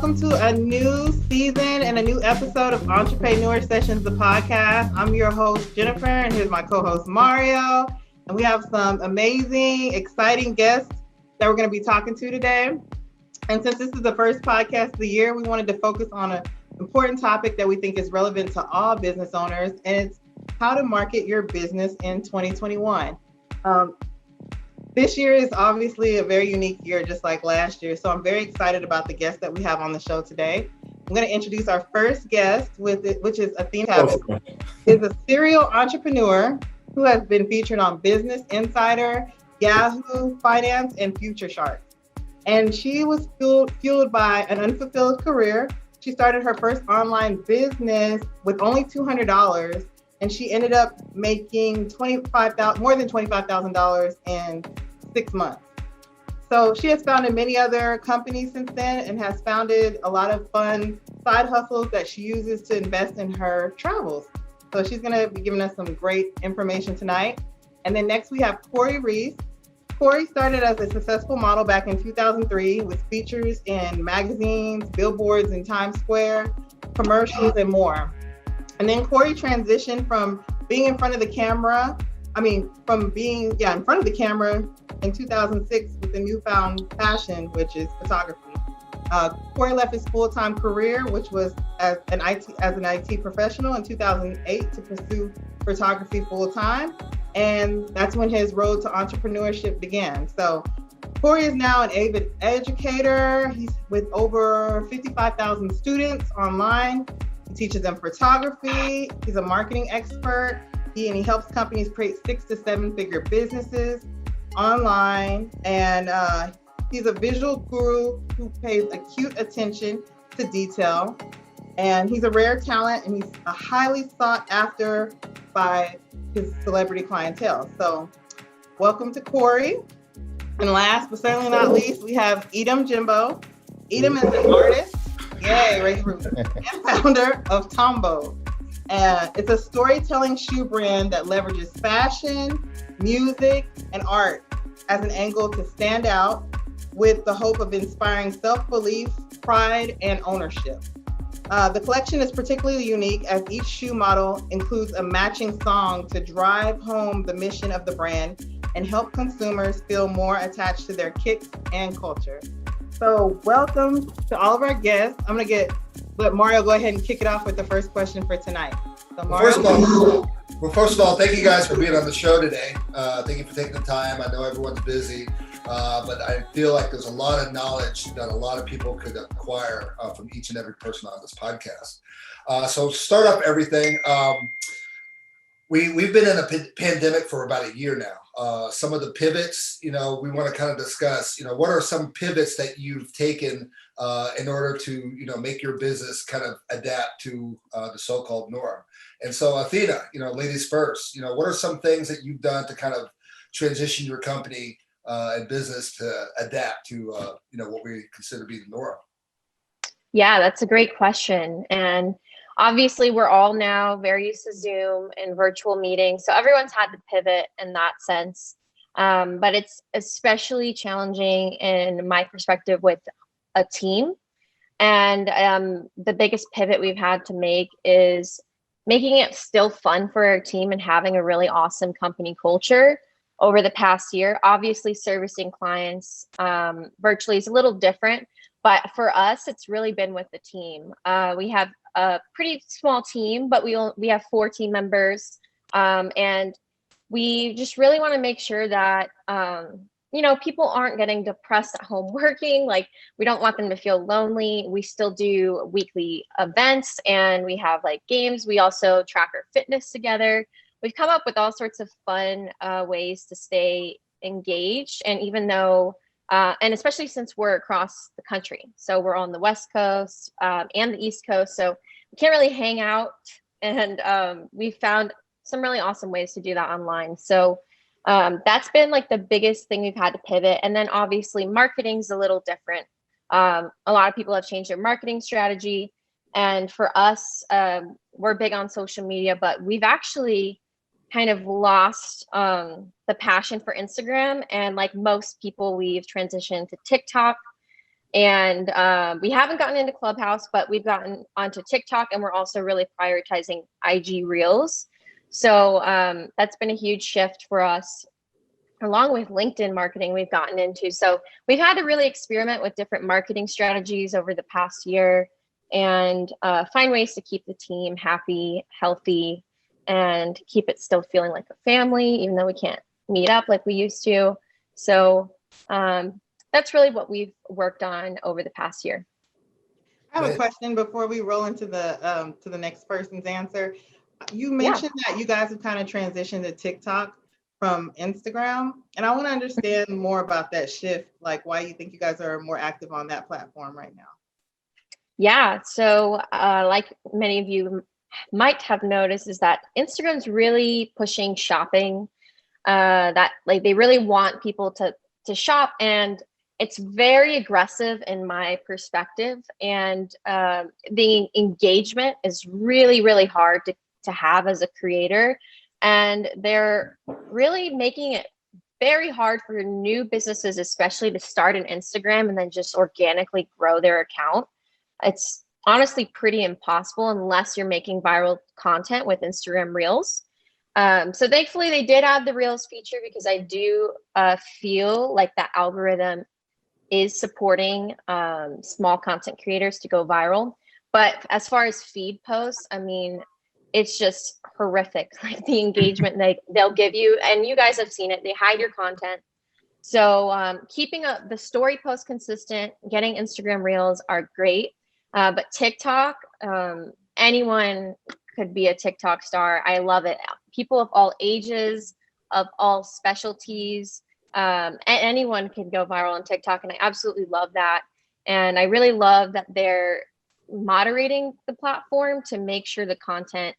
welcome to a new season and a new episode of Entrepreneur Sessions, the podcast. I'm your host, Jennifer, and here's my co-host, Mario. And we have some amazing, exciting guests that we're going to be talking to today. And since this is the first podcast of the year, we wanted to focus on an important topic that we think is relevant to all business owners, and it's how to market your business in 2021. This year is obviously a very unique year, just like last year. So I'm very excited about the guests that we have on the show today. I'm going to introduce our first guest, which is Athena Kavis. Is a serial entrepreneur who has been featured on Business Insider, Yahoo Finance, and Future Shark. And she was fueled by an unfulfilled career. She started her first online business with only $200, and she ended up making more than $25,000 in 6 months. So she has founded many other companies since then and has founded a lot of fun side hustles that she uses to invest in her travels. So she's going to be giving us some great information tonight. And then next we have Corey Reese. Corey started as a successful model back in 2003 with features in magazines, billboards in Times Square, commercials, and more. And then Corey transitioned from being in front of the camera, in front of the camera in 2006 with a newfound passion, which is photography. Corey left his full-time career, which was as an IT professional in 2008 to pursue photography full-time. And that's when his road to entrepreneurship began. So Corey is now an avid educator. He's with over 55,000 students online. He teaches them photography. He's a marketing expert. He helps companies create 6 to 7 figure businesses online. And he's a visual guru who pays acute attention to detail. And he's a rare talent, and he's a highly sought after by his celebrity clientele. So welcome to Corey. And last but certainly not least, we have Edem Jimbo. Edem is an artist, and founder of Tombow. It's a storytelling shoe brand that leverages fashion, music, and art as an angle to stand out with the hope of inspiring self-belief, pride, and ownership. The collection is particularly unique as each shoe model includes a matching song to drive home the mission of the brand and help consumers feel more attached to their kicks and culture. So welcome to all of our guests. I'm going to let Mario go ahead and kick it off with the first question for tonight. So Mario. First of all, thank you guys for being on the show today. Thank you for taking the time. I know everyone's busy. But I feel like there's a lot of knowledge that a lot of people could acquire from each and every person on this podcast. So start up everything. We've been in a pandemic for about a year now. Some of the pivots, we want to kind of discuss, what are some pivots that you've taken in order to, make your business kind of adapt to the so-called norm. And so Athena, ladies first, what are some things that you've done to kind of transition your company and business to adapt to, what we consider to be the norm? Yeah, that's a great question. And obviously we're all now very used to Zoom and virtual meetings. So everyone's had to pivot in that sense. But it's especially challenging in my perspective with a team. And the biggest pivot we've had to make is making it still fun for our team and having a really awesome company culture. Over the past year, obviously servicing clients virtually is a little different, but for us, it's really been with the team. We have a pretty small team, but we have 4 team members, and we just really want to make sure that people aren't getting depressed at home working. Like, we don't want them to feel lonely. We still do weekly events, and we have like games. We also track our fitness together. We've come up with all sorts of fun ways to stay engaged. And even though, and especially since we're across the country, so we're on the West Coast and the East Coast, so we can't really hang out. And we found some really awesome ways to do that online. So that's been like the biggest thing we've had to pivot. And then obviously marketing's a little different. A lot of people have changed their marketing strategy. And for us, we're big on social media, but we've actually kind of lost the passion for Instagram. And like most people, we've transitioned to TikTok. And we haven't gotten into Clubhouse, but we've gotten onto TikTok, and we're also really prioritizing IG Reels. So that's been a huge shift for us, along with LinkedIn marketing we've gotten into. So we've had to really experiment with different marketing strategies over the past year and find ways to keep the team happy, healthy, and keep it still feeling like a family, even though we can't meet up like we used to. So that's really what we've worked on over the past year. I have a question before we roll into the next person's answer. You mentioned that you guys have kind of transitioned to TikTok from Instagram, and I want to understand more about that shift, like why you think you guys are more active on that platform right now. Yeah, so like many of you might have noticed, is that Instagram's really pushing shopping. That like they really want people to shop, and it's very aggressive in my perspective. And the engagement is really, really hard to have as a creator. And they're really making it very hard for new businesses, especially, to start an Instagram and then just organically grow their account. It's honestly pretty impossible unless you're making viral content with Instagram Reels. So thankfully they did add the Reels feature, because I do feel like that algorithm is supporting small content creators to go viral. But as far as feed posts, I mean, it's just horrific, like the engagement they'll give you. And you guys have seen it, they hide your content. So keeping the story post consistent, getting Instagram Reels are great. But TikTok, anyone could be a TikTok star. I love it. People of all ages, of all specialties, anyone can go viral on TikTok, and I absolutely love that. And I really love that they're moderating the platform to make sure the content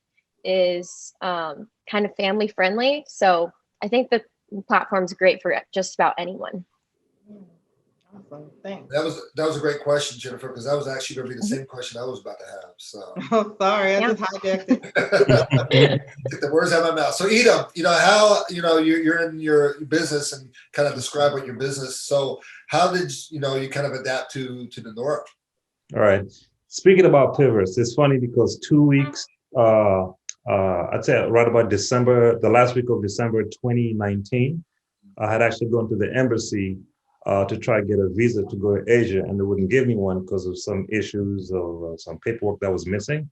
is kind of family friendly. So I think the platform's great for just about anyone. Awesome, thanks. That was a great question, Jennifer, because that was actually going to be the same question I was about to have. So, oh, sorry, I just hijacked it. Took the words out of my mouth. So, Edem, how you're in your business and kind of describe what your business. So, how did you kind of adapt to the north? All right. Speaking about pivots, it's funny because 2 weeks, I'd say right about December, the last week of December 2019, I had actually gone to the embassy to try to get a visa to go to Asia, and they wouldn't give me one because of some issues of some paperwork that was missing.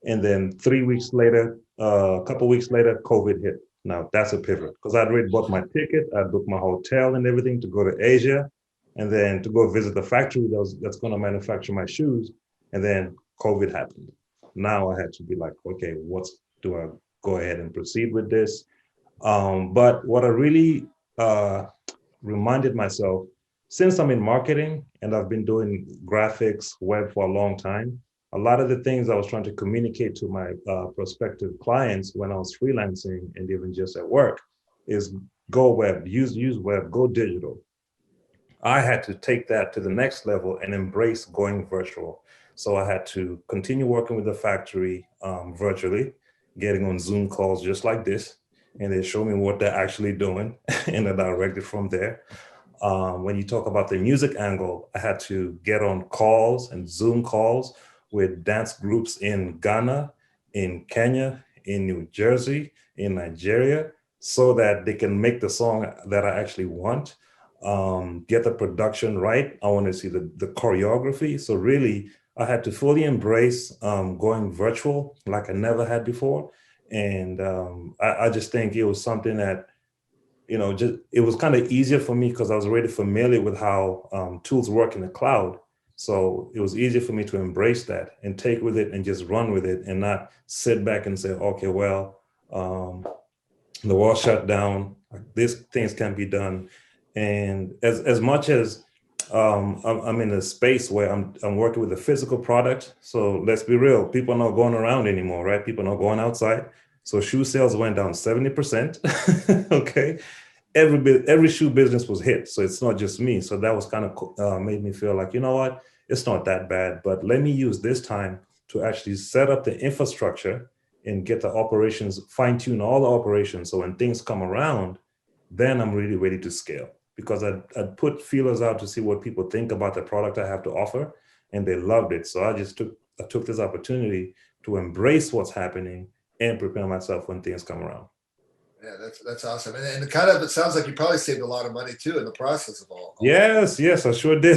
And then 3 weeks later, a couple of weeks later, COVID hit. Now that's a pivot, because I'd already bought my ticket, I'd booked my hotel and everything to go to Asia, and then to go visit the factory that's going to manufacture my shoes. And then COVID happened. Now I had to be like, okay, do I go ahead and proceed with this? But what I really reminded myself, since I'm in marketing and I've been doing graphics, web for a long time, a lot of the things I was trying to communicate to my prospective clients when I was freelancing and even just at work is go web, use web, go digital. I had to take that to the next level and embrace going virtual. So I had to continue working with the factory virtually, getting on Zoom calls just like this, and they show me what they're actually doing, and I directed from there. When you talk about the music angle, I had to get on calls and Zoom calls with dance groups in Ghana, in Kenya, in New Jersey, in Nigeria, so that they can make the song that I actually want, get the production right. I want to see the choreography. So really, I had to fully embrace going virtual like I never had before. And I just think it was something that, it was kind of easier for me because I was already familiar with how tools work in the cloud. So it was easier for me to embrace that and take with it and just run with it and not sit back and say, okay, well, the world shut down, these things can't be done. And as much as I'm in a space where I'm working with a physical product. So let's be real, people are not going around anymore, right? People are not going outside. So shoe sales went down 70%, okay? Every shoe business was hit, so it's not just me. So that was kind of made me feel like, you know what, it's not that bad, but let me use this time to actually set up the infrastructure and get the operations, fine tune all the operations. So when things come around, then I'm really ready to scale. because I'd put feelers out to see what people think about the product I have to offer, and they loved it. So I took this opportunity to embrace what's happening and prepare myself when things come around. Yeah, that's awesome. And it sounds like you probably saved a lot of money too in the process of all. Yes, I sure did.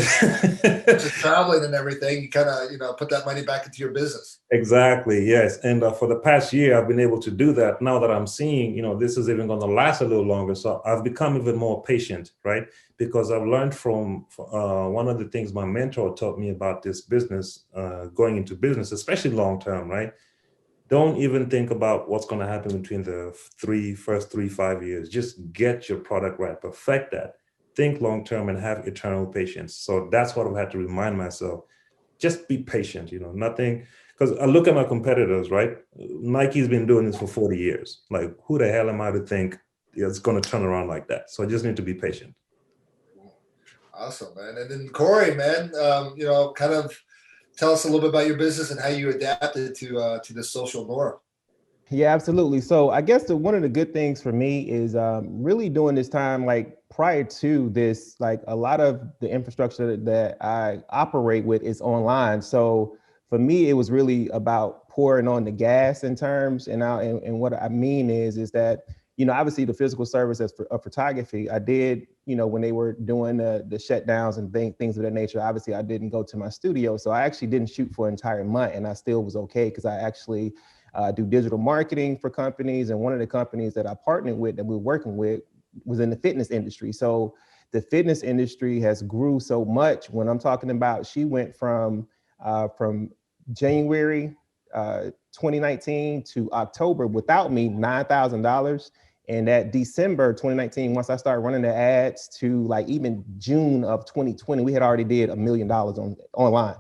Just traveling and everything, you kind of, put that money back into your business. Exactly, yes. And for the past year, I've been able to do that. Now that I'm seeing, this is even going to last a little longer. So I've become even more patient, right? Because I've learned from one of the things my mentor taught me about this business, going into business, especially long term, right? Don't even think about what's going to happen between the first 5 years. Just get your product right, perfect that. Think long term and have eternal patience. So that's what I've had to remind myself. Just be patient, nothing. Because I look at my competitors, right? Nike's been doing this for 40 years. Like, who the hell am I to think it's going to turn around like that? So I just need to be patient. Awesome, man. And then Corey, man, kind of tell us a little bit about your business and how you adapted to the social norm. Yeah, absolutely. So I guess one of the good things for me is really during this time, like prior to this, like a lot of the infrastructure that I operate with is online. So for me, it was really about pouring on the gas in terms, and what I mean is that, obviously the physical service of photography, I did, when they were doing the shutdowns and things of that nature, obviously I didn't go to my studio. So I actually didn't shoot for an entire month, and I still was okay because I actually do digital marketing for companies. And one of the companies that I partnered with that we're working with was in the fitness industry. So the fitness industry has grew so much. When I'm talking about, she went from January 2019 to October without me, $9,000. And at December 2019, once I started running the ads to like even June of 2020, we had already did $1 million online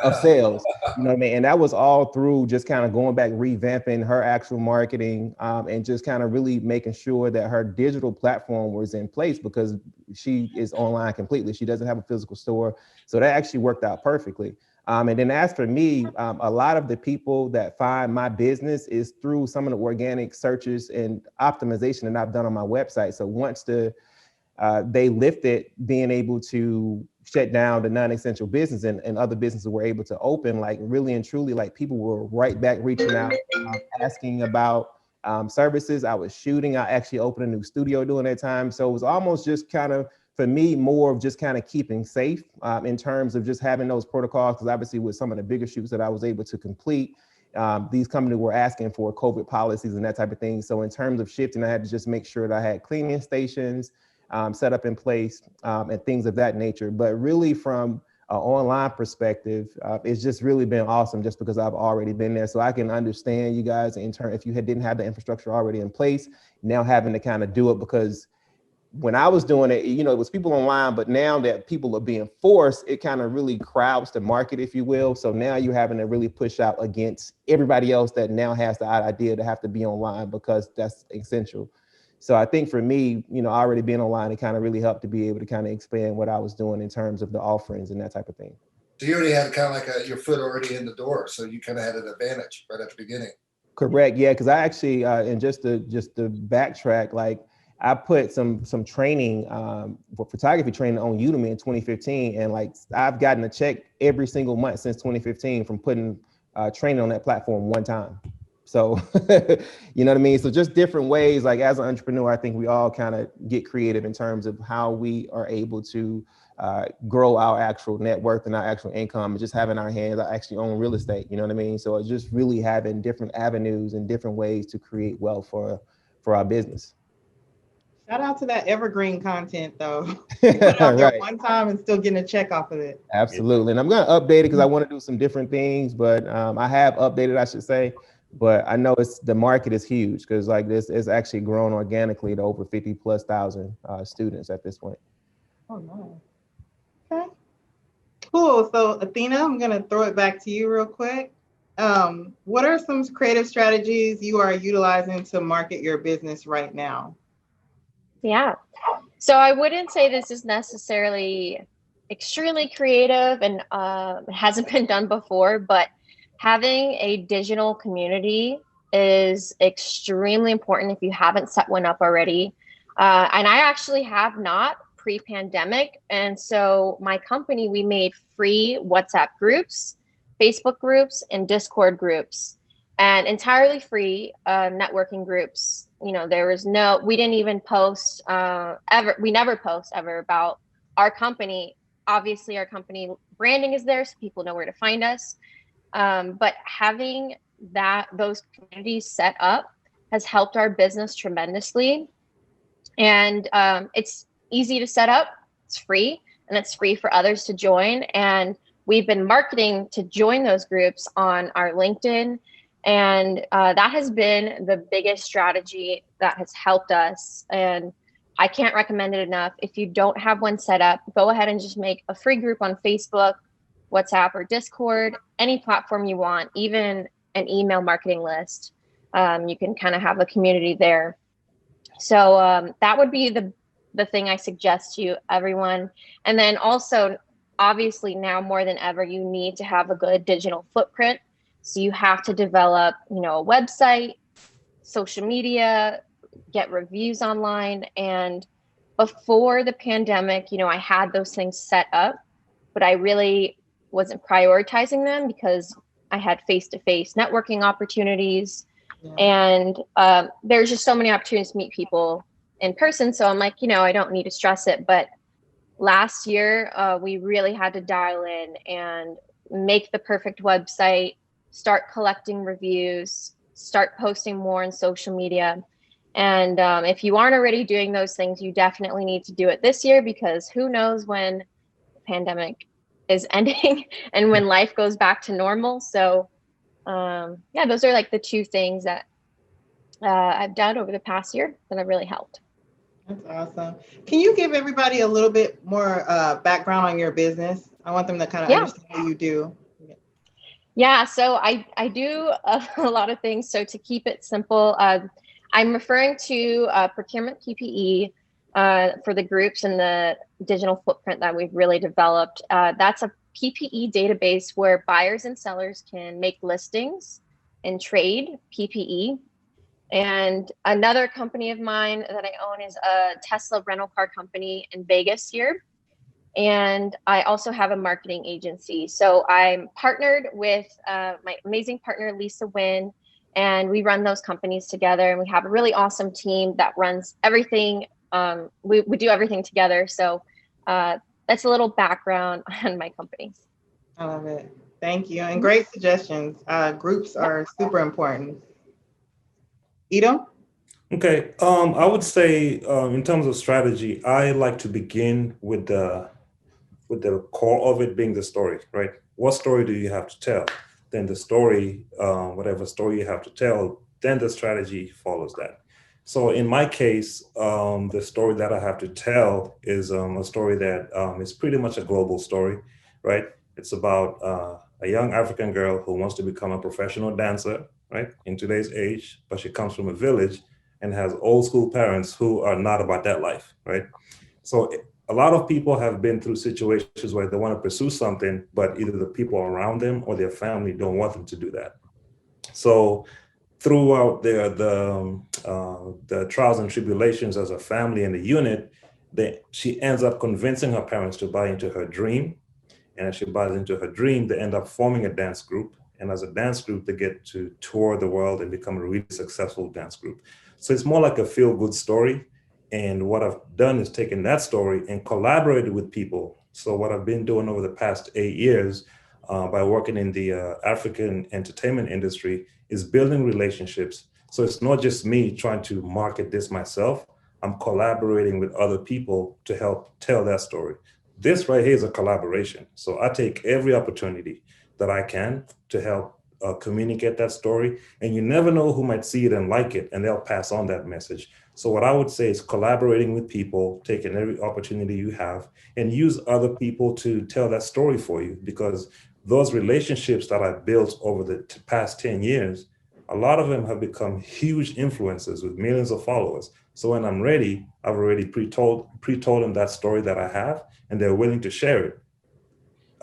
of sales. You know what I mean? And that was all through just kind of going back, revamping her actual marketing, and just kind of really making sure that her digital platform was in place, because she is online completely. She doesn't have a physical store. So that actually worked out perfectly. And then as for me, a lot of the people that find my business is through some of the organic searches and optimization that I've done on my website. So once they lifted being able to shut down the non-essential business and other businesses were able to open, like really and truly, like people were right back reaching out, asking about services. I was shooting. I actually opened a new studio during that time. So it was almost just kind of, for me, more of just kind of keeping safe in terms of just having those protocols, because obviously with some of the bigger shoots that I was able to complete, these companies were asking for COVID policies and that type of thing. So in terms of shifting, I had to just make sure that I had cleaning stations set up in place and things of that nature. But really from an online perspective, it's just really been awesome just because I've already been there. So I can understand you guys in turn, if you didn't have the infrastructure already in place, now having to kind of do it, because when I was doing it, it was people online, but now that people are being forced, it kind of really crowds the market, if you will. So now you're having to really push out against everybody else that now has the idea to have to be online because that's essential. So I think for me, already being online, it kind of really helped to be able to kind of expand what I was doing in terms of the offerings and that type of thing. So you already had kind of like your foot already in the door. So you kind of had an advantage right at the beginning. Correct. Yeah. Cause I actually, and just to backtrack, like, I put some training for photography training on Udemy in 2015, and like I've gotten a check every single month since 2015 from putting training on that platform one time. So you know what I mean? So just different ways, like as an entrepreneur, I think we all kind of get creative in terms of how we are able to grow our actual net worth and our actual income, and just having our hands, I actually own real estate, you know what I mean? So it's just really having different avenues and different ways to create wealth for our business. Shout out to that evergreen content though. You put it out there Right. one time and still getting a check off of it. Absolutely. And I'm going to update it because I want to do some different things, but I have updated, I should say, but I know the market is huge because like this is actually grown organically to over 50,000+ students at this point. Oh, no. Okay. Cool. So Athena, I'm going to throw it back to you real quick. What are some creative strategies you are utilizing to market your business right now? Yeah. So I wouldn't say this is necessarily extremely creative and it hasn't been done before, but having a digital community is extremely important if you haven't set one up already. And I actually have not pre-pandemic. And so my company, we made free WhatsApp groups, Facebook groups, and Discord groups, and entirely free networking groups. You know, there was we didn't even post ever. We never post ever about our company. Obviously, our company branding is there, so people know where to find us. But having those communities set up has helped our business tremendously. And it's easy to set up, it's free, and it's free for others to join. And we've been marketing to join those groups on our LinkedIn. And that has been the biggest strategy that has helped us. And I can't recommend it enough. If you don't have one set up, go ahead and just make a free group on Facebook, WhatsApp, or Discord, any platform you want, even an email marketing list. You can kind of have a community there. So that would be the thing I suggest to everyone. And then also, obviously now more than ever, you need to have a good digital footprint. So you have to develop, a website, social media, get reviews online. And before the pandemic, I had those things set up, but I really wasn't prioritizing them because I had face-to-face networking opportunities. And there's just so many opportunities to meet people in person. So I'm like, I don't need to stress it. But last year, we really had to dial in and make the perfect website, start collecting reviews, start posting more on social media. And if you aren't already doing those things, you definitely need to do it this year, because who knows when the pandemic is ending and when life goes back to normal. So those are like the two things that I've done over the past year that have really helped. That's awesome. Can you give everybody a little bit more background on your business? I want them to kind of understand what you do. Yeah, so I do a lot of things. So to keep it simple, I'm referring to procurement PPE for the groups and the digital footprint that we've really developed. That's a PPE database where buyers and sellers can make listings and trade PPE. And another company of mine that I own is a Tesla rental car company in Vegas here. And I also have a marketing agency. So I'm partnered with my amazing partner, Lisa Wynn, and we run those companies together. And we have a really awesome team that runs everything. We do everything together. So that's a little background on my companies. I love it. Thank you. And great suggestions. Groups are super important. Edem? Okay. I would say in terms of strategy, I like to begin with the core of it being the story, right? What story do you have to tell? Then the story, whatever story you have to tell, then the strategy follows that. So in my case, the story that I have to tell is a story that is pretty much a global story, right? It's about a young African girl who wants to become a professional dancer, right? In today's age, but she comes from a village and has old school parents who are not about that life, right? So a lot of people have been through situations where they want to pursue something, but either the people around them or their family don't want them to do that. So throughout the trials and tribulations as a family and a unit, she ends up convincing her parents to buy into her dream. And as she buys into her dream, they end up forming a dance group. And as a dance group, they get to tour the world and become a really successful dance group. So it's more like a feel-good story. And what I've done is taken that story and collaborated with people. So what I've been doing over the past 8 years by working in the African entertainment industry is building relationships. So it's not just me trying to market this myself. I'm collaborating with other people to help tell that story. This right here is a collaboration. So I take every opportunity that I can to help communicate that story. And you never know who might see it and like it, and they'll pass on that message. So what I would say is collaborating with people, taking every opportunity you have, and use other people to tell that story for you, because those relationships that I've built over the past 10 years, a lot of them have become huge influencers with millions of followers. So when I'm ready, I've already pre-told them that story that I have, and they're willing to share it.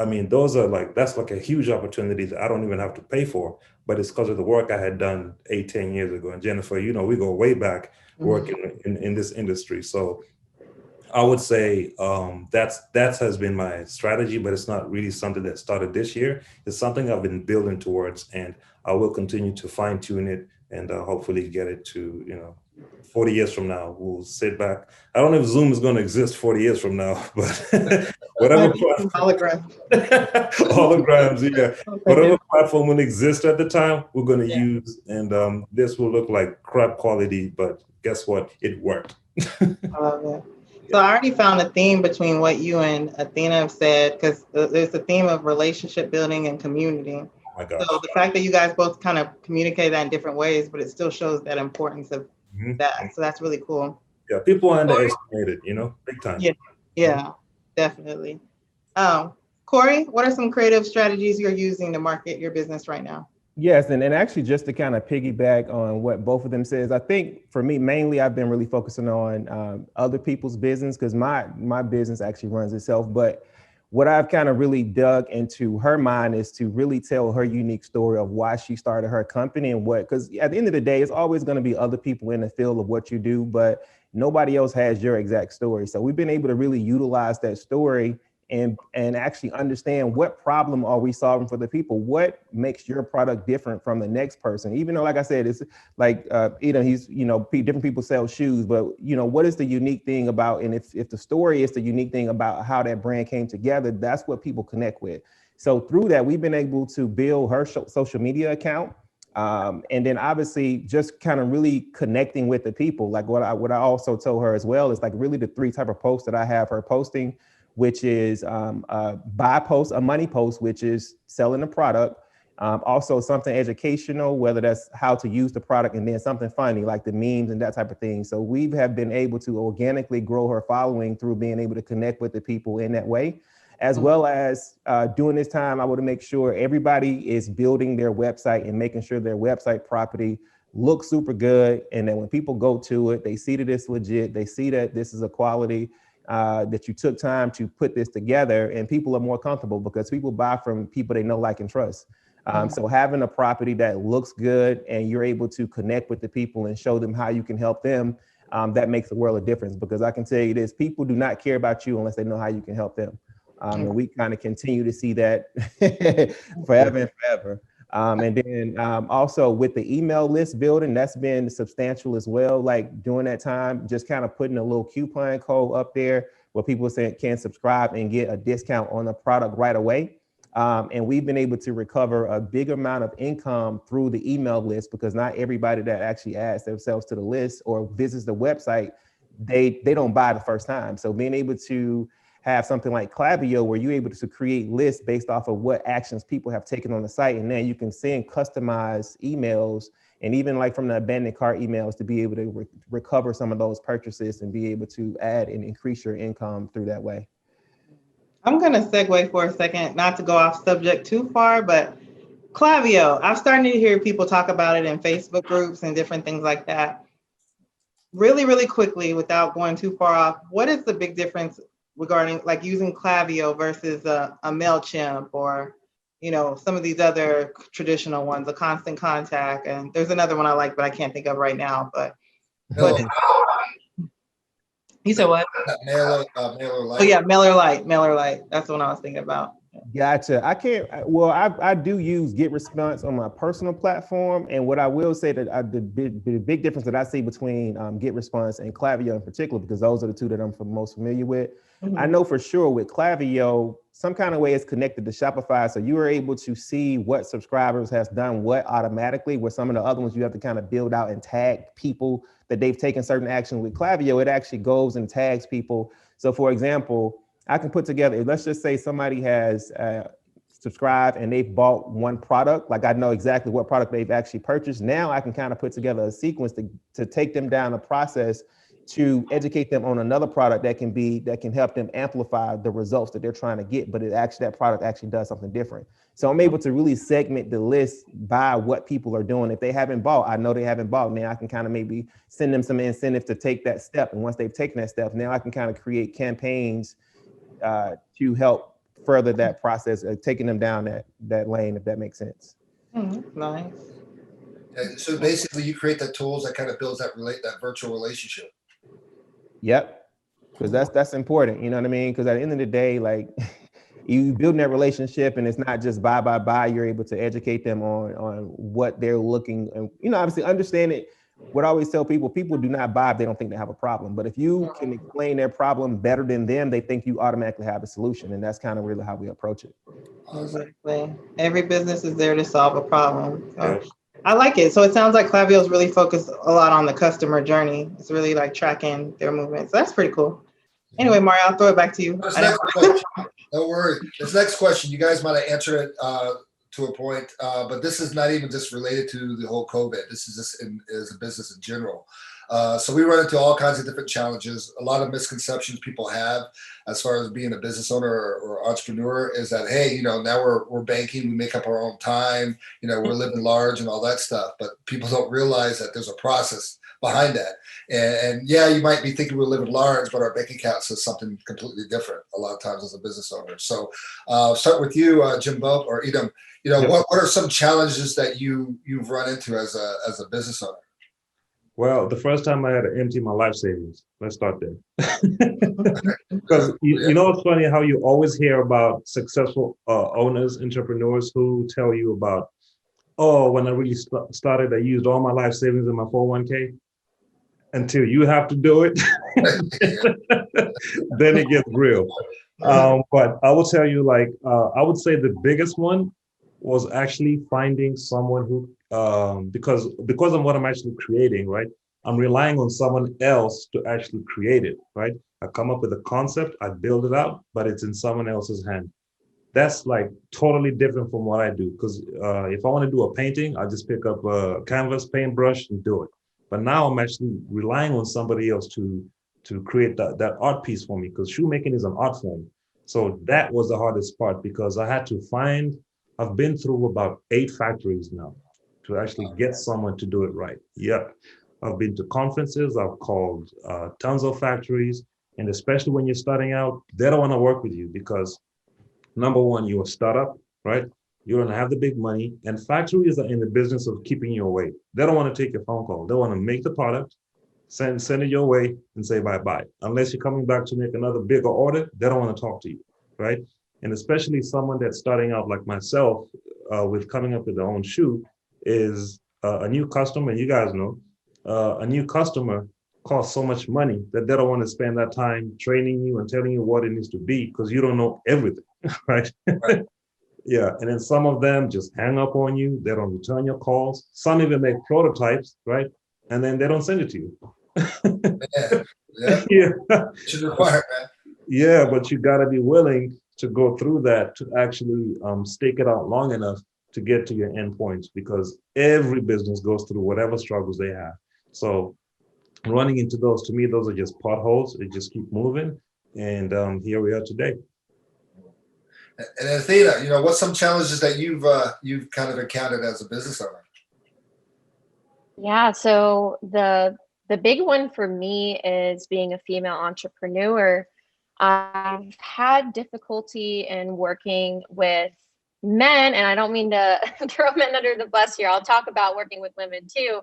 I mean, that's like a huge opportunity that I don't even have to pay for, but it's because of the work I had done 8, 10 years ago. And Jennifer, we go way back working in this industry. So I would say that has been my strategy, but it's not really something that started this year. It's something I've been building towards, and I will continue to fine tune it and hopefully get it to 40 years from now. We'll sit back. I don't know if Zoom is going to exist 40 years from now, but whatever holograms. holograms, yeah, whatever platform will exist at the time, we're going to use, and this will look like crap quality, but guess what? It worked. I love it. So I already found a theme between what you and Athena have said, because there's a theme of relationship building and community. Oh my gosh. So the fact that you guys both kind of communicate that in different ways, but it still shows that importance of that. So that's really cool. Yeah, people underestimate it, big time. Yeah, definitely. Corey, what are some creative strategies you're using to market your business right now? Yes, and actually just to kind of piggyback on what both of them says, I think for me, mainly I've been really focusing on other people's business, because my business actually runs itself. But what I've kind of really dug into her mind is to really tell her unique story of why she started her company and because at the end of the day, it's always going to be other people in the field of what you do, but nobody else has your exact story. So we've been able to really utilize that story and actually understand what problem are we solving for the people? What makes your product different from the next person? Even though, like I said, it's like, he's, different people sell shoes, but what is the unique thing about, and if the story is the unique thing about how that brand came together, that's what people connect with. So through that, we've been able to build her social media account. And then obviously just kind of really connecting with the people. Like what I also told her as well is like really the 3 type of posts that I have her posting, which is a buy post, a money post, which is selling the product. Also something educational, whether that's how to use the product, and then something funny like the memes and that type of thing. So we have been able to organically grow her following through being able to connect with the people in that way, as well as during this time, I want to make sure everybody is building their website and making sure their website property looks super good. And then when people go to it, they see that it's legit. They see that this is a quality, that you took time to put this together, and people are more comfortable because people buy from people they know, like, and trust. So having a property that looks good and you're able to connect with the people and show them how you can help them, that makes a world of difference, because I can tell you this, people do not care about you unless they know how you can help them. And we kind of continue to see that forever and forever. And then also with the email list building, that's been substantial as well. Like during that time, just kind of putting a little coupon code up there where people can subscribe and get a discount on the product right away. And we've been able to recover a big amount of income through the email list, because not everybody that actually adds themselves to the list or visits the website, they don't buy the first time. So being able to have something like Klaviyo, where you're able to create lists based off of what actions people have taken on the site, and then you can send customized emails, and even like from the abandoned cart emails, to be able to recover some of those purchases and be able to add and increase your income through that way. I'm going to segue for a second, not to go off subject too far, but Klaviyo, I'm starting to hear people talk about it in Facebook groups and different things like that. Really, really quickly, without going too far off, what is the big difference regarding like using Klaviyo versus a MailChimp, or, some of these other traditional ones, a Constant Contact, and there's another one I like, but I can't think of right now, but. You said what? Mailer Lite. Oh yeah, Mailer Lite. That's the one I was thinking about. Gotcha. I do use GetResponse on my personal platform. And what I will say that the big difference that I see between GetResponse and Klaviyo in particular, because those are the two that I'm most familiar with. Mm-hmm. I know for sure with Klaviyo, some kind of way it's connected to Shopify. So you are able to see what subscribers has done what automatically, where some of the other ones you have to kind of build out and tag people that they've taken certain action. With Klaviyo, it actually goes and tags people. So for example, I can put together, let's just say somebody has subscribed and they've bought one product, like I know exactly what product they've actually purchased. Now I can kind of put together a sequence to take them down a process to educate them on another product that can help them amplify the results that they're trying to get, but that product actually does something different. So I'm able to really segment the list by what people are doing. If they haven't bought, I know they haven't bought. Now I can kind of maybe send them some incentives to take that step. And once they've taken that step, now I can kind of create campaigns to help further that process of taking them down that lane, if that makes sense. Nice. So basically, you create the tools that kind of builds that virtual relationship. Yep, because that's important. You know what I mean? Because at the end of the day, like you building that relationship, and it's not just buy. You're able to educate them on what they're looking, and obviously understand it. What I always tell people do not buy if they don't think they have a problem. But if you can explain their problem better than them, they think you automatically have a solution, and that's kind of really how we approach it. Exactly. Every business is there to solve a problem. So. Yeah. I like it. So it sounds like Clavio's really focused a lot on the customer journey. It's really like tracking their movement. So that's pretty cool. Anyway, Mario, I'll throw it back to you. Don't worry. This next question, you guys might have answered it to a point, but this is not even just related to the whole COVID. This is just as a business in general. So we run into all kinds of different challenges. A lot of misconceptions people have as far as being a business owner or entrepreneur is that, hey, now we're banking, we make up our own time, we're living large and all that stuff. But people don't realize that there's a process behind that. And yeah, you might be thinking we're living large, but our bank account says something completely different a lot of times as a business owner. So start with you, Jimbo or Edem. What are some challenges that you've run into as a business owner? Well, the first time I had to empty my life savings. Let's start there. Because you know it's funny how you always hear about successful owners, entrepreneurs who tell you about, oh, when I really started, I used all my life savings in my 401k. Until you have to do it, then it gets real. But I will tell you, I would say the biggest one was actually finding someone who, because of what I'm actually creating, right? I'm relying on someone else to actually create it, right? I come up with a concept, I build it out, but it's in someone else's hand. That's like totally different from what I do. Because if I want to do a painting, I just pick up a canvas, paintbrush, and do it. But now I'm actually relying on somebody else to create that art piece for me, because shoemaking is an art form. So that was the hardest part, because I had to I've been through about 8 factories now to actually get someone to do it right. Yep. I've been to conferences, I've called tons of factories, and especially when you're starting out, they don't want to work with you because number one, you're a startup, right? You don't have the big money, and factories are in the business of keeping you away. They don't want to take your phone call. They want to make the product, send it your way, and say bye-bye. Unless you're coming back to make another bigger order, they don't want to talk to you, right? And especially someone that's starting out like myself, with coming up with their own shoe, is a new customer. And you guys know, a new customer costs so much money that they don't want to spend that time training you and telling you what it needs to be, because you don't know everything, right? Yeah, and then some of them just hang up on you. They don't return your calls. Some even make prototypes, right? And then they don't send it to you. Yeah. Should require that. Yeah, but you got to be willing to go through that to actually stake it out long enough to get to your endpoints, because every business goes through whatever struggles they have. So running into those, to me, those are just potholes. They just keep moving. And here we are today. And Athena, what's some challenges that you've kind of encountered as a business owner? Yeah, so the big one for me is being a female entrepreneur. I've had difficulty in working with men, and I don't mean to throw men under the bus here. I'll talk about working with women too.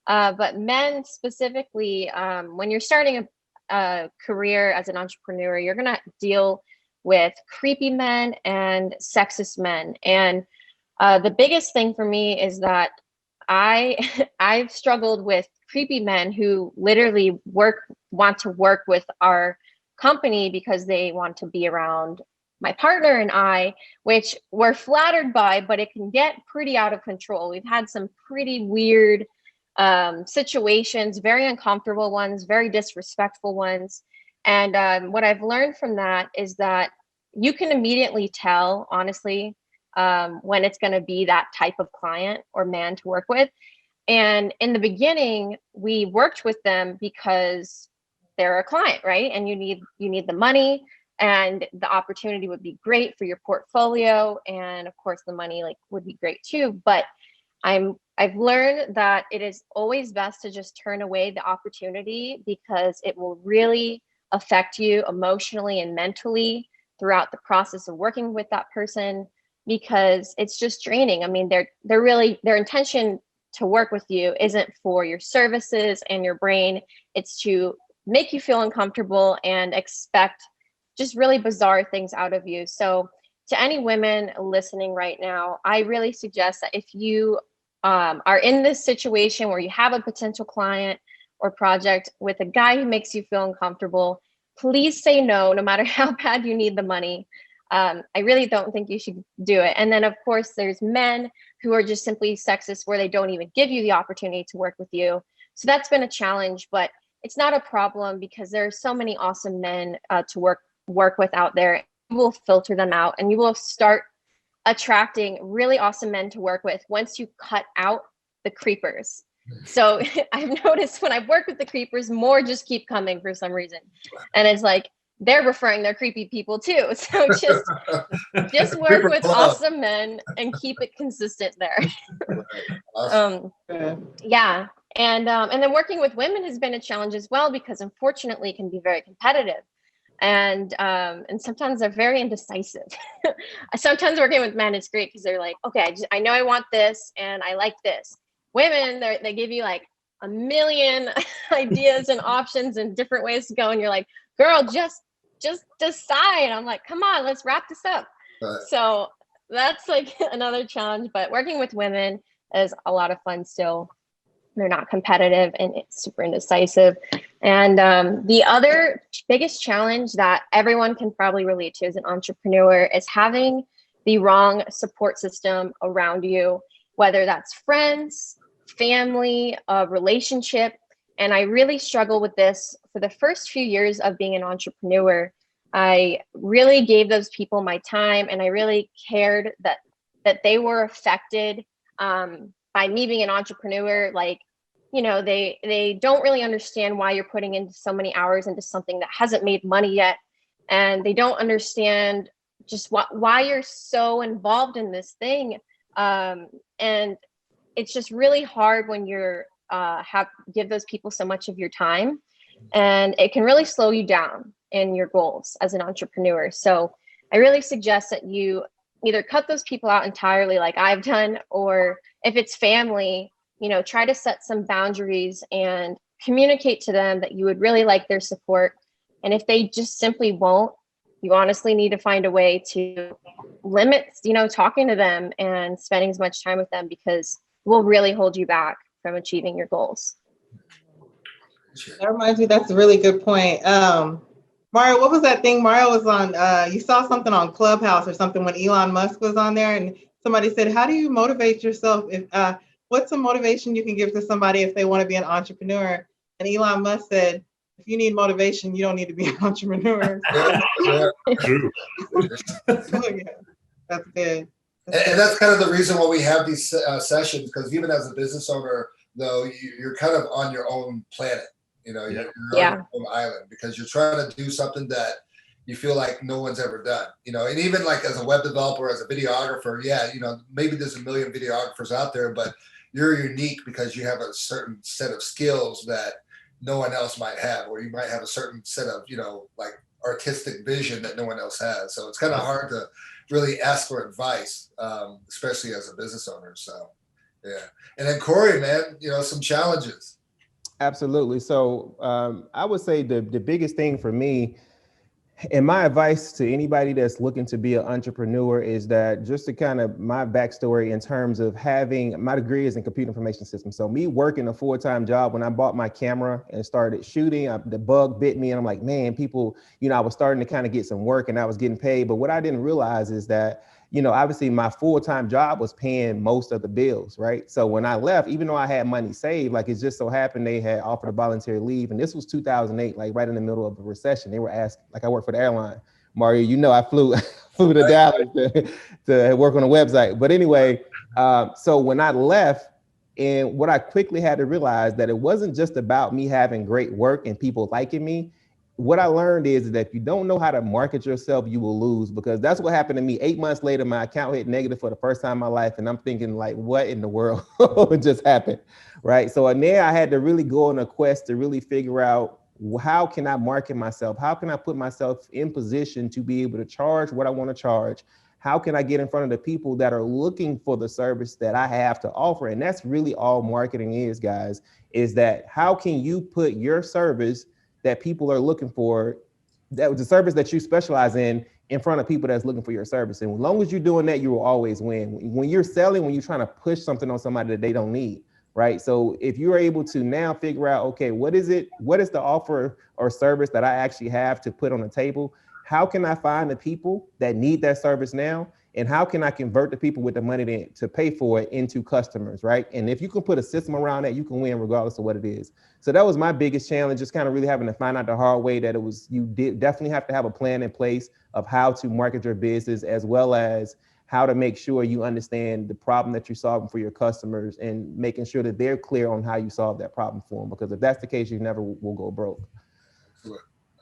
But men specifically, when you're starting a career as an entrepreneur, you're going to deal with creepy men and sexist men. And the biggest thing for me is that I've struggled with creepy men who literally want to work with our company because they want to be around my partner and I, which we're flattered by, but it can get pretty out of control. We've had some pretty weird situations, very uncomfortable ones, very disrespectful ones. And what I've learned from that is that you can immediately tell, honestly, when it's going to be that type of client or man to work with. And in the beginning, we worked with them because they're a client, right? And you need the money, and the opportunity would be great for your portfolio, and of course the money would be great too. But I've learned that it is always best to just turn away the opportunity, because it will really affect you emotionally and mentally throughout the process of working with that person, because it's just draining. I mean, they're really, their intention to work with you isn't for your services and your brain. It's to make you feel uncomfortable and expect just really bizarre things out of you. So to any women listening right now, I really suggest that if you are in this situation where you have a potential client or project with a guy who makes you feel uncomfortable, please say no matter how bad you need the money. I really don't think you should do it. And then of course there's men who are just simply sexist, where they don't even give you the opportunity to work with you. So that's been a challenge, but it's not a problem because there are so many awesome men to work with out there. You will filter them out and you will start attracting really awesome men to work with once you cut out the creepers. So I've noticed when I've worked with the creepers, more just keep coming for some reason. And it's like, they're referring their creepy people too. So just work with awesome men and keep it consistent there. Awesome. Yeah. And then working with women has been a challenge as well, because unfortunately it can be very competitive. And sometimes they're very indecisive. Sometimes working with men is great because they're like, okay, I know I want this and I like this. Women, they give you like a million ideas and options and different ways to go. And you're like, girl, just decide. I'm like, come on, let's wrap this up. Right. So that's like another challenge, but working with women is a lot of fun still. They're not competitive and it's super indecisive. And the other biggest challenge that everyone can probably relate to as an entrepreneur is having the wrong support system around you, whether that's friends, family, a relationship. And I really struggle with this for the first few years of being an entrepreneur. I really gave those people my time, and I really cared that they were affected by me being an entrepreneur. Like, you know, they don't really understand why you're putting in so many hours into something that hasn't made money yet. And they don't understand just why you're so involved in this thing. And it's just really hard when you're give those people so much of your time, and it can really slow you down in your goals as an entrepreneur. So I really suggest that you either cut those people out entirely like I've done, or if it's family, you know, try to set some boundaries and communicate to them that you would really like their support. And if they just simply won't, you honestly need to find a way to limit, you know, talking to them and spending as much time with them, because it will really hold you back from achieving your goals. That reminds me, that's a really good point. Mario, what was that thing Mario was on? You saw something on Clubhouse or something when Elon Musk was on there, and somebody said, how do you motivate yourself? If what's some motivation you can give to somebody if they want to be an entrepreneur? And Elon Musk said, if you need motivation, you don't need to be an entrepreneur. True. That's good. And that's kind of the reason why we have these sessions, because even as a business owner, though, you're kind of on your own planet, you know, you're on your own island, because you're trying to do something that you feel like no one's ever done, you know. And even like as a web developer, as a videographer, you know, maybe there's a million videographers out there, but you're unique because you have a certain set of skills that no one else might have, or you might have a certain set of, you know, like artistic vision that no one else has. So it's kind of hard to really ask for advice, especially as a business owner. So, yeah. And then Corey, man, you know, some challenges. Absolutely. So I would say the biggest thing for me, and my advice to anybody that's looking to be an entrepreneur, is that just to kind of my backstory in terms of having my degree is in computer information systems. So me working a full-time job, when I bought my camera and started shooting, the bug bit me, and I'm like, man, people, you know, I was starting to kind of get some work and I was getting paid. But what I didn't realize is that, you know, obviously my full-time job was paying most of the bills, right? So when I left, even though I had money saved, like it just so happened they had offered a voluntary leave. And this was 2008, like right in the middle of the recession. They were asked, like I work for the airline. Mario, you know, I flew to Dallas to work on a website. But anyway, so when I left, and what I quickly had to realize that it wasn't just about me having great work and people liking me. What I learned is that if you don't know how to market yourself, you will lose, because that's what happened to me. 8 months later, my account hit negative for the first time in my life. And I'm thinking like, what in the world just happened? Right. So and there I had to really go on a quest to really figure out how can I market myself? How can I put myself in position to be able to charge what I want to charge? How can I get in front of the people that are looking for the service that I have to offer? And that's really all marketing is, guys, is that how can you put your service that people are looking for, that the service that you specialize in front of people that's looking for your service. And as long as you're doing that, you will always win. When you're selling, when you're trying to push something on somebody that they don't need, right? So if you're able to now figure out, okay, what is the offer or service that I actually have to put on the table? How can I find the people that need that service now? And how can I convert the people with the money to pay for it into customers, right? And if you can put a system around that, you can win regardless of what it is. So that was my biggest challenge, just kind of really having to find out the hard way that you did definitely have to have a plan in place of how to market your business, as well as how to make sure you understand the problem that you're solving for your customers and making sure that they're clear on how you solve that problem for them. Because if that's the case, you never will go broke.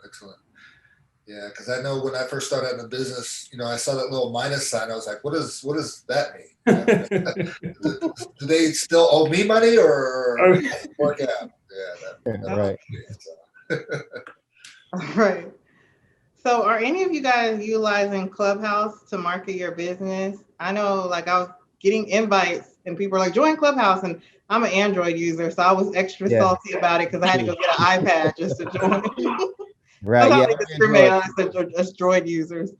Excellent. Yeah, because I know when I first started in the business, I saw that little minus sign. I was like, what does that mean? Do they still owe me money or work out? Yeah, right. All right. So are any of you guys utilizing Clubhouse to market your business? I know, like, I was getting invites and people were like, join Clubhouse. And I'm an Android user, so I was extra salty about it because I had to go get an iPad just to join. Right. That's how they discriminate on us Droid users.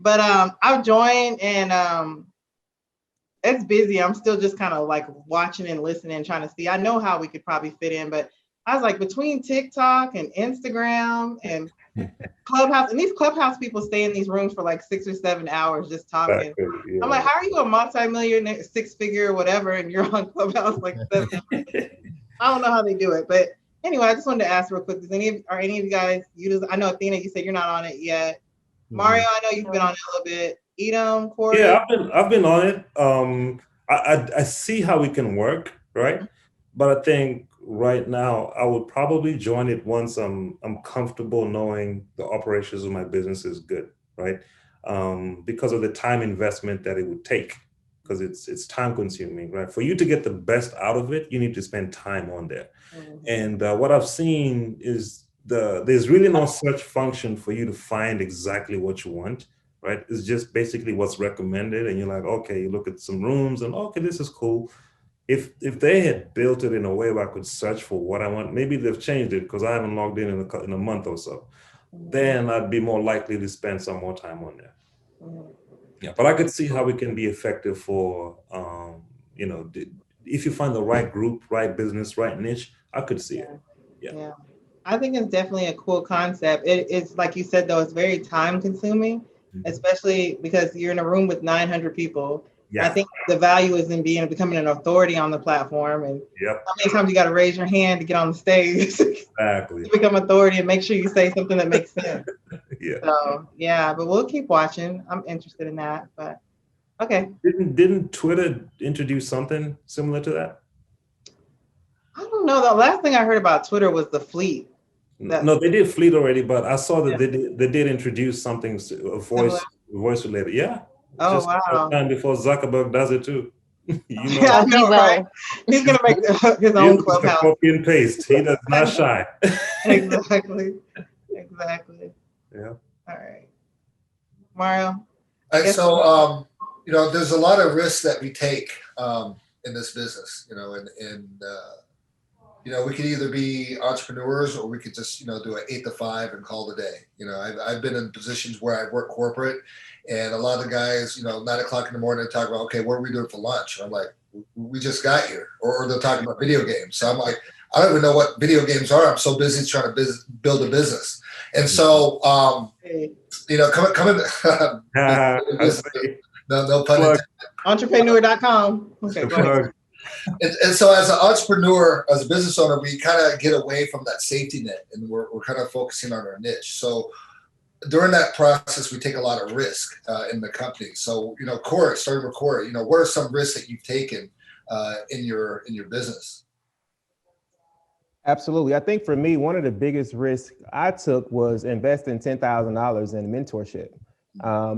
But I've joined and it's busy. I'm still just kind of like watching and listening, trying to see. I know how we could probably fit in, but I was like, between TikTok and Instagram and Clubhouse, and these Clubhouse people stay in these rooms for like 6 or 7 hours just talking. Yeah. I'm like, how are you a multi-millionaire, 6-figure, whatever, and you're on Clubhouse like 7 hours? I don't know how they do it, but anyway, I just wanted to ask real quick, are any of you guys I know Athena, you said you're not on it yet. Mario, I know you've been on it a little bit. Edem, Corey? Yeah, I've been on it. I see how it can work, right? But I think right now I would probably join it once I'm comfortable knowing the operations of my business is good, right? Because of the time investment that it would take, because it's time consuming, right? For you to get the best out of it, you need to spend time on there. And what I've seen is there's really no search function for you to find exactly what you want, right? It's just basically what's recommended. And you're like, okay, you look at some rooms and okay, this is cool. If they had built it in a way where I could search for what I want, maybe they've changed it because I haven't logged in a month or so, then I'd be more likely to spend some more time on there. Yeah, but I could see how it can be effective for, if you find the right group, right business, right niche, I could see it. Yeah. I think it's definitely a cool concept. It's like you said, though, it's very time consuming, especially because you're in a room with 900 people. Yeah. I think the value is in becoming an authority on the platform. And how many times you got to raise your hand to get on the stage exactly to become authority and make sure you say something that makes sense. So, but we'll keep watching. I'm interested in that. But okay. Didn't Twitter introduce something similar to that? I don't know. The last thing I heard about Twitter was the fleet. No, they did fleet already, but I saw that they did introduce something, voice related. Yeah. Oh, just wow. Time before Zuckerberg does it too. I know, right? He's going to make his own Clubhouse. Copy and paste. He does not shy. Exactly. Yeah. All right. Mario? So, there's a lot of risks that we take in this business, we could either be entrepreneurs or we could just, do an 8 to 5 and call it a day. I've been in positions where I work corporate and a lot of the guys, 9:00 in the morning, talk about, okay, what are we doing for lunch? And I'm like, we just got here. Or they're talking about video games. So I'm like, I don't even know what video games are. I'm so busy trying to build a business. And so, coming no pun intended. Entrepreneur.com. Okay, go ahead. And so as an entrepreneur, as a business owner, we kind of get away from that safety net and we're kind of focusing on our niche. So during that process, we take a lot of risk in the company. So, Corey, starting with Corey, what are some risks that you've taken in your business? Absolutely. I think for me, one of the biggest risks I took was investing $10,000 in mentorship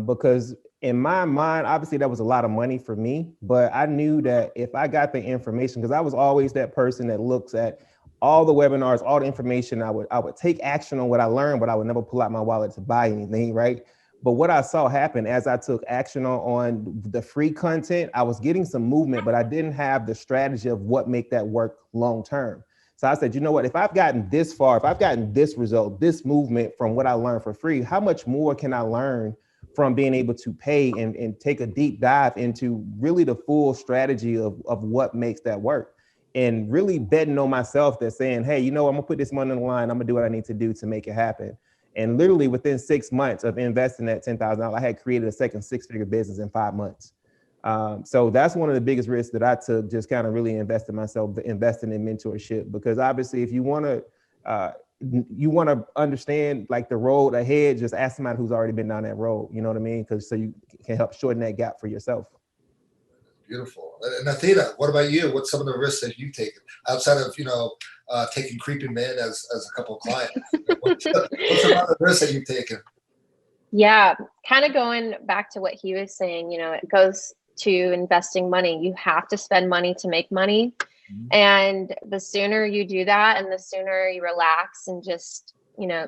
because in my mind, obviously that was a lot of money for me, but I knew that if I got the information, because I was always that person that looks at all the webinars, all the information. I would take action on what I learned, but I would never pull out my wallet to buy anything, right? But what I saw happen as I took action on the free content, I was getting some movement, but I didn't have the strategy of what make that work long term. So I said, you know what, if I've gotten this far, if I've gotten this result, this movement from what I learned for free, how much more can I learn from being able to pay and take a deep dive into really the full strategy of what makes that work? And really betting on myself that saying, hey, you know, I'm gonna put this money on the line. I'm gonna do what I need to do to make it happen. And literally within 6 months of investing that $10,000, I had created a second six-figure business in 5 months. So that's one of the biggest risks that I took, just kind of really investing myself, investing in mentorship, because obviously if you want to understand like the road ahead, just ask somebody who's already been down that road, you know what I mean? Because so you can help shorten that gap for yourself. Beautiful. And Athena, what about you? What's some of the risks that you've taken outside of, taking creeping men as a couple of clients? What's some other risks that you've taken? Yeah, kind of going back to what he was saying, it goes to investing money. You have to spend money to make money. Mm-hmm. And the sooner you do that and the sooner you relax and just,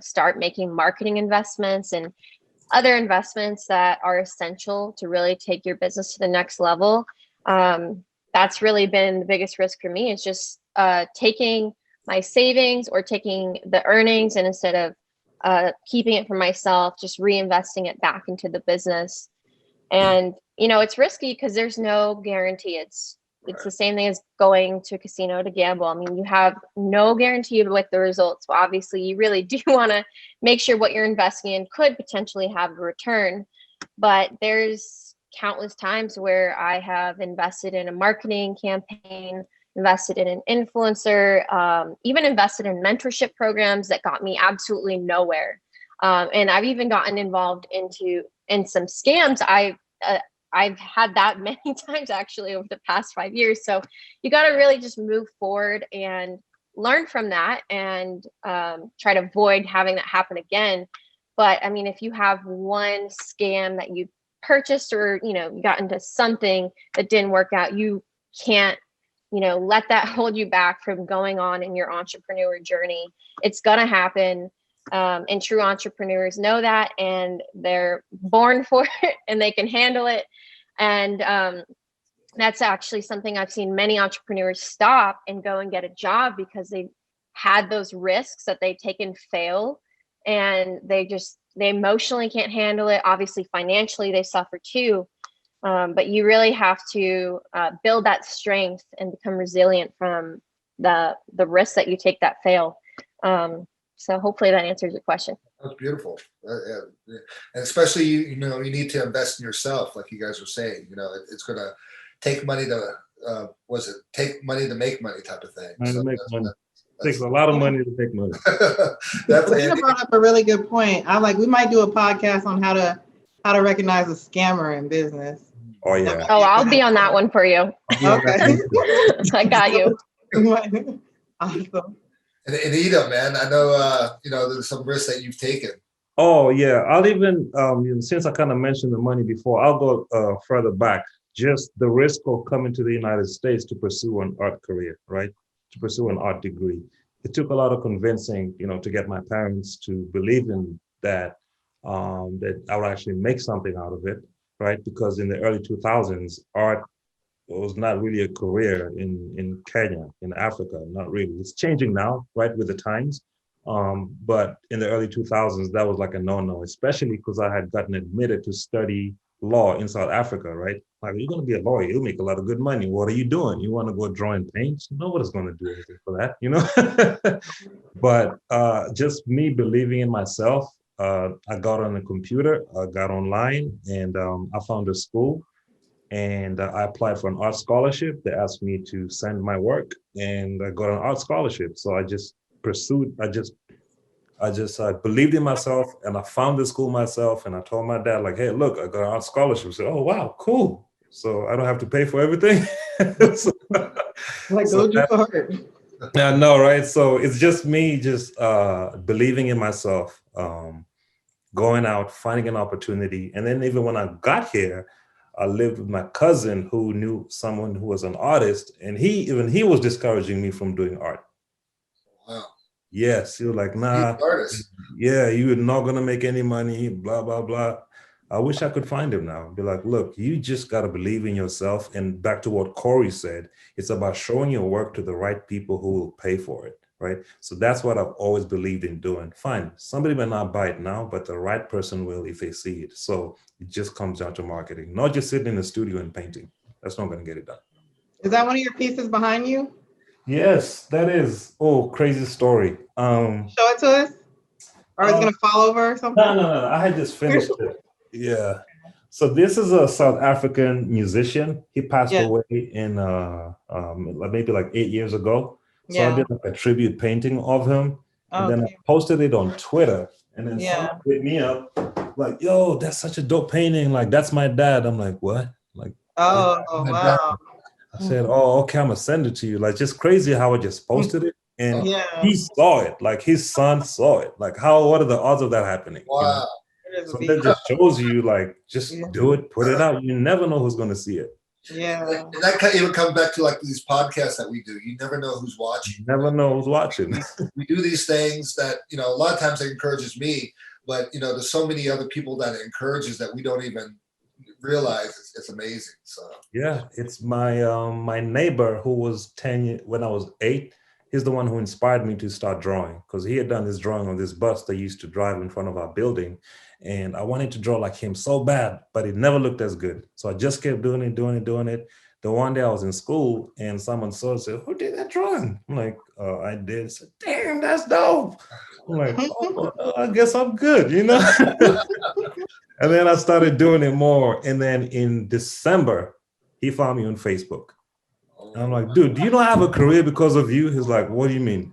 start making marketing investments and other investments that are essential to really take your business to the next level. That's really been the biggest risk for me. It's just taking my savings or taking the earnings, and instead of keeping it for myself, just reinvesting it back into the business. And, it's risky because there's no guarantee. It's the same thing as going to a casino to gamble. I mean, you have no guarantee with the results. So obviously you really do want to make sure what you're investing in could potentially have a return. But there's countless times where I have invested in a marketing campaign, invested in an influencer, even invested in mentorship programs that got me absolutely nowhere. And I've even gotten involved in some scams. I've had that many times actually over the past 5 years. So you got to really just move forward and learn from that and try to avoid having that happen again. But I mean, if you have one scam that you purchased or, you got into something that didn't work out, you can't, let that hold you back from going on in your entrepreneur journey. It's going to happen. And true entrepreneurs know that, and they're born for it and they can handle it. And that's actually something I've seen many entrepreneurs stop and go and get a job because they had those risks that they've taken fail, and they emotionally can't handle it. Obviously, financially, they suffer too. But you really have to build that strength and become resilient from the risks that you take that fail. So hopefully that answers your question. That's beautiful. And especially, you need to invest in yourself. Like you guys were saying, it's going to take money to, take money to make money type of thing. Takes a lot of money to make money. Definitely. You brought up a really good point. We might do a podcast on how to recognize a scammer in business. Oh yeah. Oh, I'll be on that one for you. Okay. I got you. Awesome. And Edem, man, I know, there's some risks that you've taken. Oh yeah, I'll even, since I kind of mentioned the money before, I'll go further back. Just the risk of coming to the United States to pursue an art career, right? To pursue an art degree. It took a lot of convincing, to get my parents to believe in that, that I would actually make something out of it, right? Because in the early 2000s, art was not really a career in Kenya, in Africa, not really. It's changing now, right, with the times. But in the early 2000s, that was like a no-no, especially because I had gotten admitted to study law in South Africa, right? Like, you're going to be a lawyer, you'll make a lot of good money. What are you doing? You want to go draw and paint? Nobody's going to do anything for that, But just me believing in myself, I got on the computer, I got online, and I found a school. And I applied for an art scholarship. They asked me to send my work, and I got an art scholarship. So I just pursued, I believed in myself, and I found the school myself, and I told my dad, like, hey, look, I got an art scholarship. He said, oh, wow, cool. So I don't have to pay for everything. I know, right? So it's just me believing in myself, going out, finding an opportunity. And then even when I got here, I lived with my cousin who knew someone who was an artist, and he was discouraging me from doing art. Wow. Yes, he was like, He's nah, an artist. yeah, you're not gonna make any money, blah, blah, blah. I wish I could find him now. Be like, look, you just gotta believe in yourself. And back to what Corey said, it's about showing your work to the right people who will pay for it, right? So that's what I've always believed in doing. Fine, somebody may not buy it now, but the right person will if they see it. So it just comes down to marketing, not just sitting in the studio and painting. That's not gonna get it done. Is that one of your pieces behind you? Yes, that is. Oh, crazy story. Show it to us. Or it's gonna fall over or something? No. I had just finished it. Yeah. So this is a South African musician. He passed Yeah. away in maybe like 8 years ago. So I Yeah. did like a tribute painting of him, and then I Okay. posted it on Twitter. And then Yeah. someone hit me up, like, "Yo, that's such a dope painting. Like, that's my dad." I'm like, "What?" Like, Oh, my wow. I said, "Oh, okay, I'm gonna send it to you." Like, just crazy how I just posted it, and Yeah. he saw it. Like, his son saw it. Like, what are the odds of that happening? You know? Wow. It is a So that beast. just shows you, like, just Yeah. do it, put it out. You never know who's gonna see it. Yeah. And that even comes back to like these podcasts that we do. You never know who's watching. You never know who's watching. We do these things that, a lot of times it encourages me, but there's so many other people that it encourages that we don't even realize. It's amazing. So Yeah, it's my neighbor who was 10 when I was 8. He's the one who inspired me to start drawing, because he had done this drawing on this bus that used to drive in front of our building, and I wanted to draw like him so bad, but it never looked as good. So I just kept doing it. The one day I was in school and someone saw it and said, "Who did that drawing?" I'm like, "I did." I said, "Damn, that's dope." I'm like, "Oh, I guess I'm good, you know?" And then I started doing it more. And then in December, he found me on Facebook. And I'm like, "Dude, do you not have a career because of you?" He's like, "What do you mean?"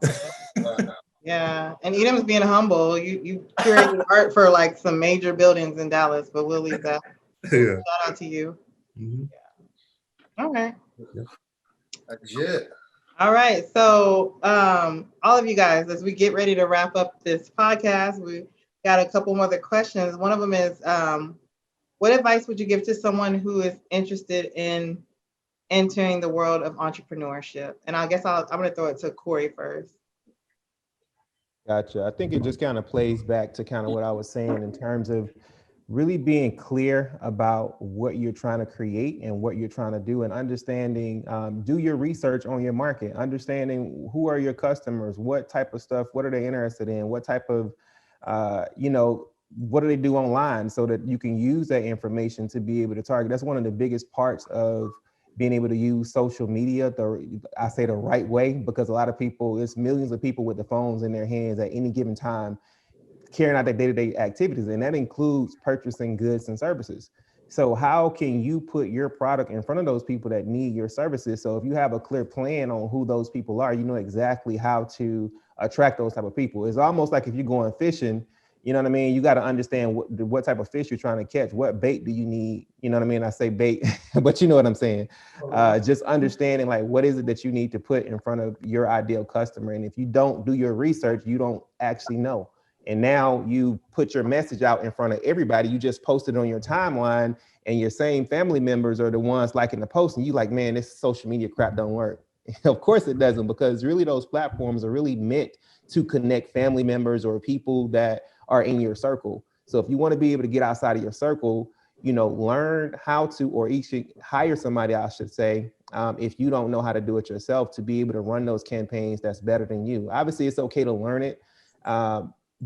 Yeah. And Edem's being humble. You curated art for like some major buildings in Dallas, but we'll leave that. Yeah. Shout out to you. Mhm. All right. that's it. All right. So all of you guys, as we get ready to wrap up this podcast, we got a couple more other questions. One of them is, what advice would you give to someone who is interested in entering the world of entrepreneurship? And I guess I'm going to throw it to Corey first. Gotcha. I think it just kind of plays back to kind of what I was saying in terms of really being clear about what you're trying to create and what you're trying to do, and understanding, do your research on your market, understanding who are your customers, what type of stuff, what are they interested in, what type of, what do they do online, so that you can use that information to be able to target. That's one of the biggest parts of being able to use social media, I say the right way, because a lot of people, it's millions of people with the phones in their hands at any given time, carrying out their day-to-day activities, and that includes purchasing goods and services. So how can you put your product in front of those people that need your services? So if you have a clear plan on who those people are, you know exactly how to attract those type of people. It's almost like if you're going fishing, you know what I mean? You got to understand what type of fish you're trying to catch. What bait do you need? You know what I mean? I say bait, but you know what I'm saying? Just understanding, like, what is it that you need to put in front of your ideal customer? And if you don't do your research, you don't actually know. And now you put your message out in front of everybody. You just posted on your timeline, and your same family members are the ones liking the post. And you like, man, this social media crap don't work. Of course it doesn't, because really those platforms are really meant to connect family members or people that are in your circle. So if you want to be able to get outside of your circle, learn how to, or you should hire somebody, I should say, if you don't know how to do it yourself, to be able to run those campaigns that's better than you. Obviously, it's okay to learn it,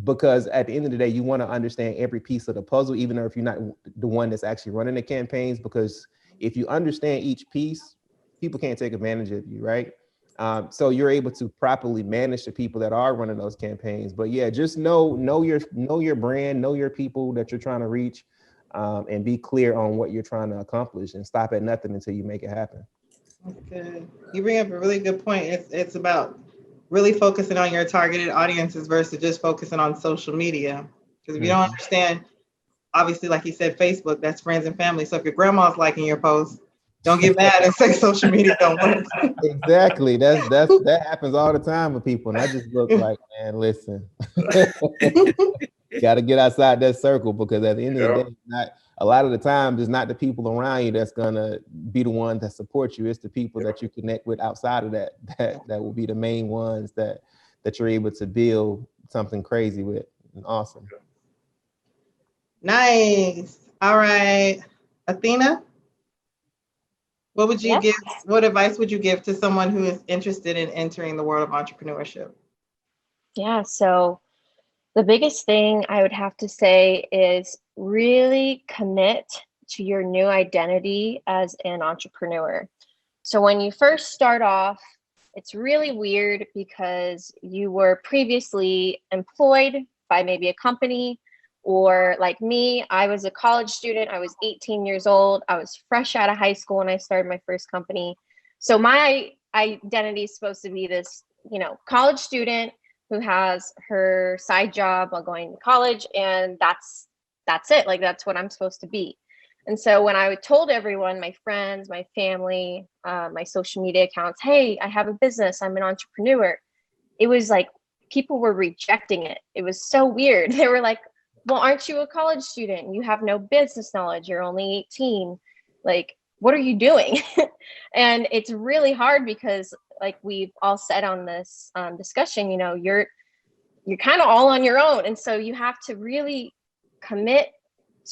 because at the end of the day, you want to understand every piece of the puzzle, even though if you're not the one that's actually running the campaigns, because if you understand each piece, people can't take advantage of you, right? So you're able to properly manage the people that are running those campaigns. But yeah, just know your brand, know your people that you're trying to reach, and be clear on what you're trying to accomplish, and stop at nothing until you make it happen. That's good. You bring up a really good point. It's about really focusing on your targeted audiences versus just focusing on social media. Because if you don't understand, obviously, like you said, Facebook, that's friends and family. So if your grandma's liking your post, don't get mad and say social media don't work. Exactly. That happens all the time with people. And I just look like, man, listen, got to get outside that circle, because at the end of the day, a lot of the times it's not the people around you that's gonna be the ones that support you. It's the people that you connect with outside of that will be the main ones that that you're able to build something crazy with. Awesome. Nice. All right. Athena, what would you give? What advice would you give to someone who is interested in entering the world of entrepreneurship? Yeah, so the biggest thing I would have to say is really commit to your new identity as an entrepreneur. So when you first start off, it's really weird because you were previously employed by maybe a company, or like me, I was a college student. I was 18 years old. I was fresh out of high school when I started my first company. So my identity is supposed to be this, college student who has her side job while going to college, and that's it. Like, that's what I'm supposed to be. And so when I told everyone, my friends, my family, my social media accounts, hey, I have a business, I'm an entrepreneur, it was like people were rejecting it. It was so weird. They were like, well, aren't you a college student? You have no business knowledge. You're only 18. Like, what are you doing? And it's really hard because, like we've all said on this discussion, you're kind of all on your own. And so you have to really commit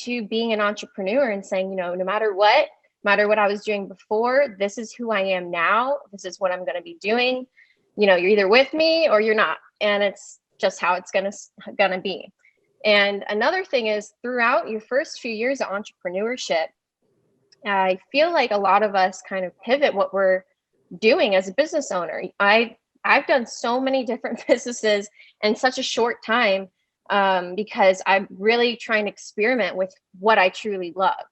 to being an entrepreneur and saying, no matter what I was doing before, this is who I am now. This is what I'm going to be doing. You're either with me or you're not. And it's just how it's going to be. And another thing is, throughout your first few years of entrepreneurship, I feel like a lot of us kind of pivot what we're doing as a business owner. I've done so many different businesses in such a short time because I'm really trying to experiment with what I truly love.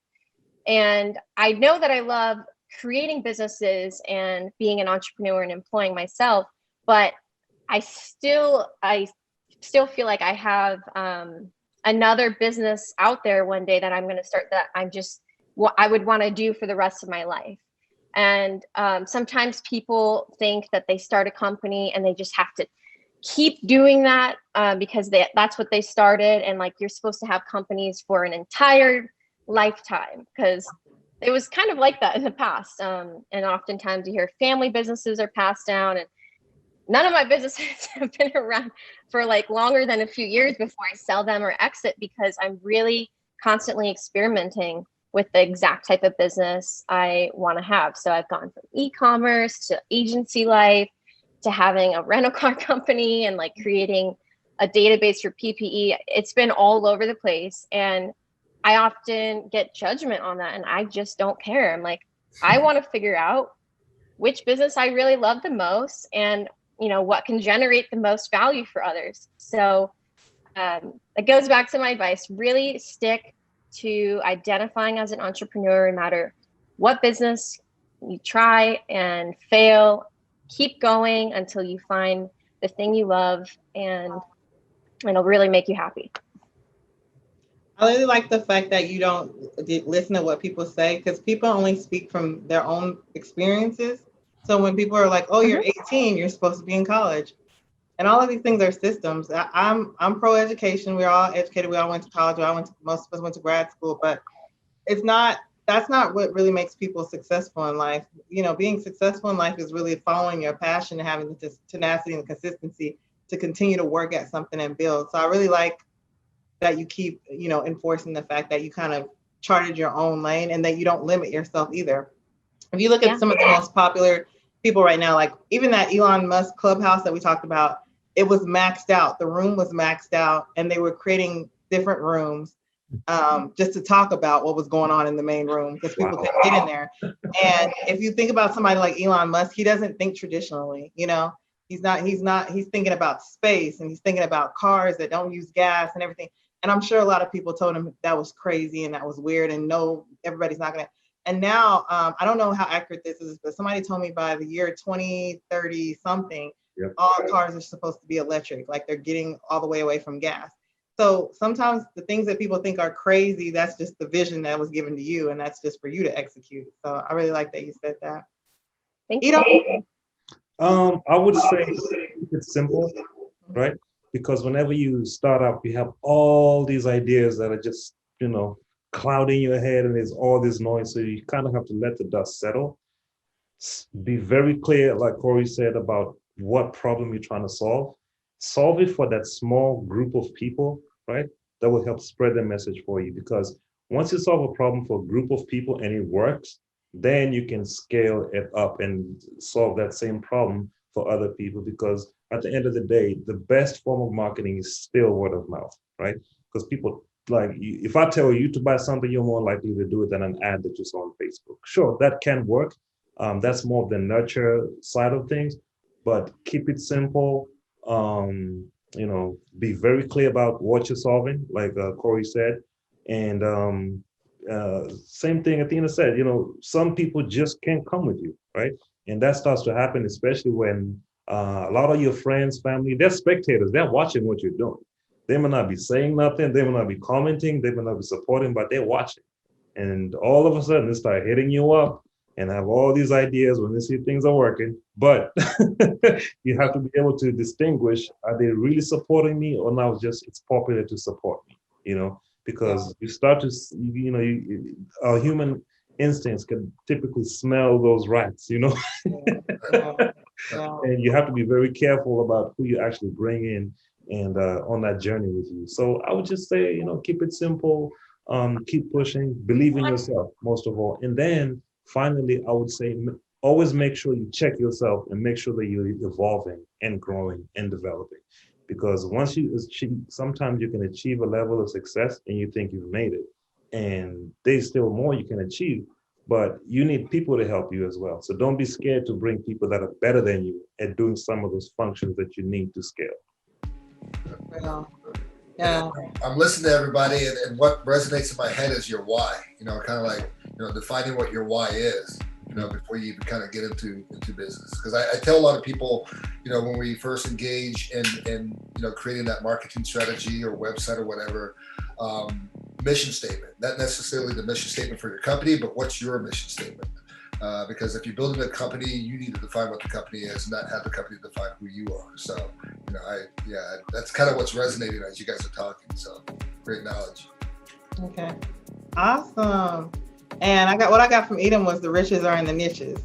And I know that I love creating businesses and being an entrepreneur and employing myself, but I still feel like I have another business out there one day that I'm going to start that I would want to do for the rest of my life. And sometimes people think that they start a company and they just have to keep doing that because that's what they started. And like, you're supposed to have companies for an entire lifetime, because it was kind of like that in the past. And oftentimes you hear family businesses are passed down, and none of my businesses have been around for like longer than a few years before I sell them or exit, because I'm really constantly experimenting with the exact type of business I want to have. So I've gone from e-commerce to agency life to having a rental car company and like creating a database for PPE. It's been all over the place. And I often get judgment on that, and I just don't care. I'm like, I want to figure out which business I really love the most and what can generate the most value for others. So it goes back to my advice: really stick to identifying as an entrepreneur, no matter what business you try and fail. Keep going until you find the thing you love, and it'll really make you happy. I really like the fact that you don't listen to what people say, because people only speak from their own experiences. So when people are like, oh, you're 18, you're supposed to be in college. And all of these things are systems. I'm pro education. We're all educated. We all went to college. Most of us went to grad school, but that's not what really makes people successful in life. Being successful in life is really following your passion and having the tenacity and the consistency to continue to work at something and build. So I really like that you keep, enforcing the fact that you kind of charted your own lane and that you don't limit yourself either. If you look at some of the most popular people right now, like even that Elon Musk Clubhouse that we talked about, it was maxed out. The room was maxed out, and they were creating different rooms just to talk about what was going on in the main room, because people couldn't get in there. And if you think about somebody like Elon Musk, he doesn't think traditionally. He's thinking about space, and he's thinking about cars that don't use gas and everything. And I'm sure a lot of people told him that was crazy and that was weird, and no, everybody's not gonna. And now, I don't know how accurate this is, but somebody told me by the year 2030 something, all cars are supposed to be electric, like they're getting all the way away from gas. So sometimes the things that people think are crazy, that's just the vision that was given to you, and that's just for you to execute. So I really like that you said that. Thank you. I would say it's simple, right? Because whenever you start up, you have all these ideas that are just, clouding your head, and there's all this noise. So you kind of have to let the dust settle. Be very clear, like Corey said, about what problem you're trying to solve. solve it for that small group of people, right? That will help spread the message for you, because once you solve a problem for a group of people and it works, then you can scale it up and solve that same problem for other people. Because at the end of the day, the best form of marketing is still word of mouth, right? Because people, like, if I tell you to buy something, you're more likely to do it than an ad that you saw on Facebook. Sure, that can work. That's more of the nurture side of things, but keep it simple. Be very clear about what you're solving, like Corey said. And same thing Athena said, some people just can't come with you, right? And that starts to happen, especially when a lot of your friends, family, they're spectators. They're watching what you're doing. They may not be saying nothing. They may not be commenting. They may not be supporting, but they're watching. And all of a sudden, they start hitting you up and have all these ideas when they see things are working. But you have to be able to distinguish, are they really supporting me, or now it's popular to support me, because you start to, our human instincts can typically smell those rats, And you have to be very careful about who you actually bring in and on that journey with you. So I would just say, keep it simple, keep pushing, believe in yourself, most of all. And then finally, I would say, always make sure you check yourself and make sure that you're evolving and growing and developing. Because once you achieve, sometimes you can achieve a level of success and you think you've made it. And there's still more you can achieve, but you need people to help you as well. So don't be scared to bring people that are better than you at doing some of those functions that you need to scale. Yeah. I'm listening to everybody, and what resonates in my head is your why. Kind of like defining what your why is. Before you even kind of get into business. Because I tell a lot of people, when we first engage in creating that marketing strategy or website or whatever, mission statement, not necessarily the mission statement for your company, but what's your mission statement? Because if you're building a company, you need to define what the company is and not have the company define who you are. So, that's kind of what's resonating as you guys are talking. So great knowledge. Okay. Awesome. And what I got from Edem was the riches are in the niches.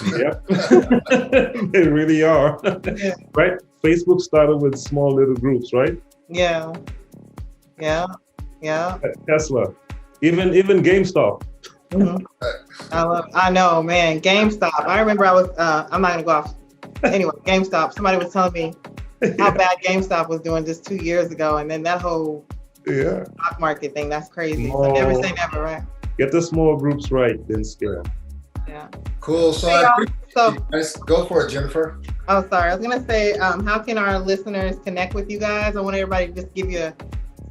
Yep. They really are. Yeah. Right? Facebook started with small little groups, right? Yeah. Tesla, even GameStop. Mm-hmm. I know, man. GameStop. I remember I'm not gonna go off. Anyway, GameStop. Somebody was telling me how bad GameStop was doing just 2 years ago, and then that whole stock market thing. That's crazy. So never say never, right? Get the small groups right, then scale. Yeah. Cool. So go for it, Jennifer. Oh, sorry. I was gonna say, how can our listeners connect with you guys? I want everybody to just give you a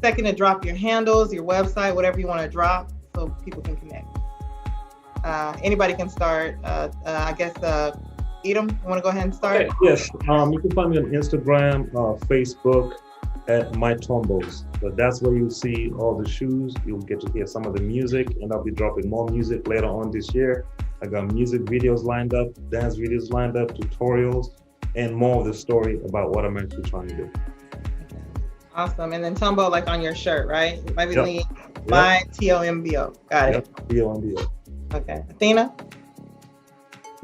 second to drop your handles, your website, whatever you want to drop, so people can connect. Anybody can start. I guess Edem, you want to go ahead and start? Okay, yes. You can find me on Instagram, Facebook, at My Tombos. So that's where you'll see all the shoes. You'll get to hear some of the music, and I'll be dropping more music later on this year. I got music videos lined up, dance videos lined up, tutorials, and more of the story about what I'm actually trying to do. Awesome. And then Tombo, like on your shirt, right? Might be Yep. My TOMBO. Got it. TOMBO. Okay. Athena?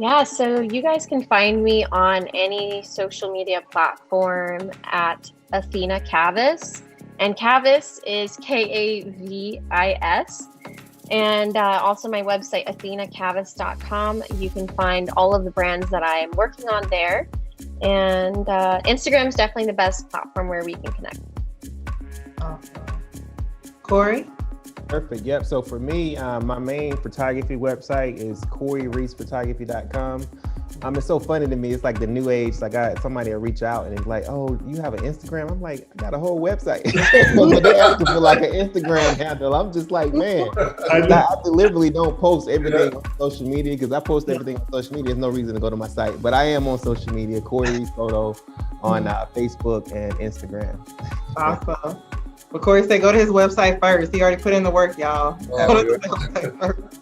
Yeah, so you guys can find me on any social media platform at Athena Kavis, and Kavis is Kavis, and also my website athenakavis.com. You can find all of the brands that I am working on there, and Instagram is definitely the best platform where we can connect. Awesome. Corey? Perfect. Yep. So for me, my main photography website is CoreyReesePhotography.com. It's so funny to me. It's like the new age. I got somebody will reach out and it's like, "Oh, you have an Instagram?" I'm like, "I got a whole website." But they asking for like an Instagram handle. I'm just like, man, I deliberately don't post everything on social media because I post everything on social media. There's no reason to go to my site, but I am on social media. Corey Reese Photo on Facebook and Instagram. Awesome. But Corey said go to his website first. He already put in the work, y'all. Go to his website first.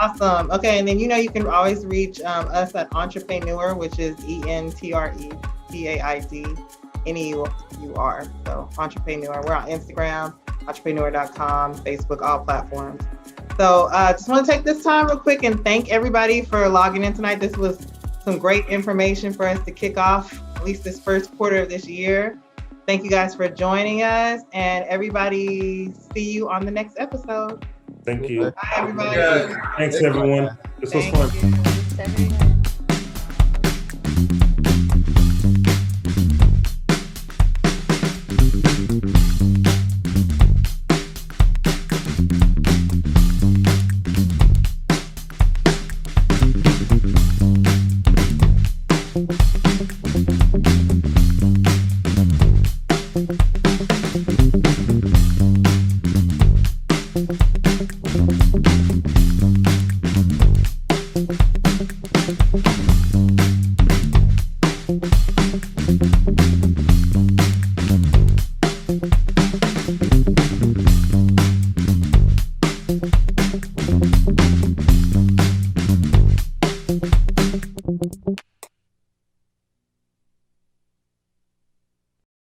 Awesome. Okay, and then you can always reach us at Entrepreneur, which is ENTREPAIDNEUR. So Entrepreneur. We're on Instagram, entrepreneur.com, Facebook, all platforms. So just want to take this time real quick and thank everybody for logging in tonight. This was some great information for us to kick off at least this first quarter of this year. Thank you guys for joining us, and everybody, see you on the next episode. Thank you. Bye, everybody. Good. Thanks, everyone. This was Thank fun. you. Thanks, everyone.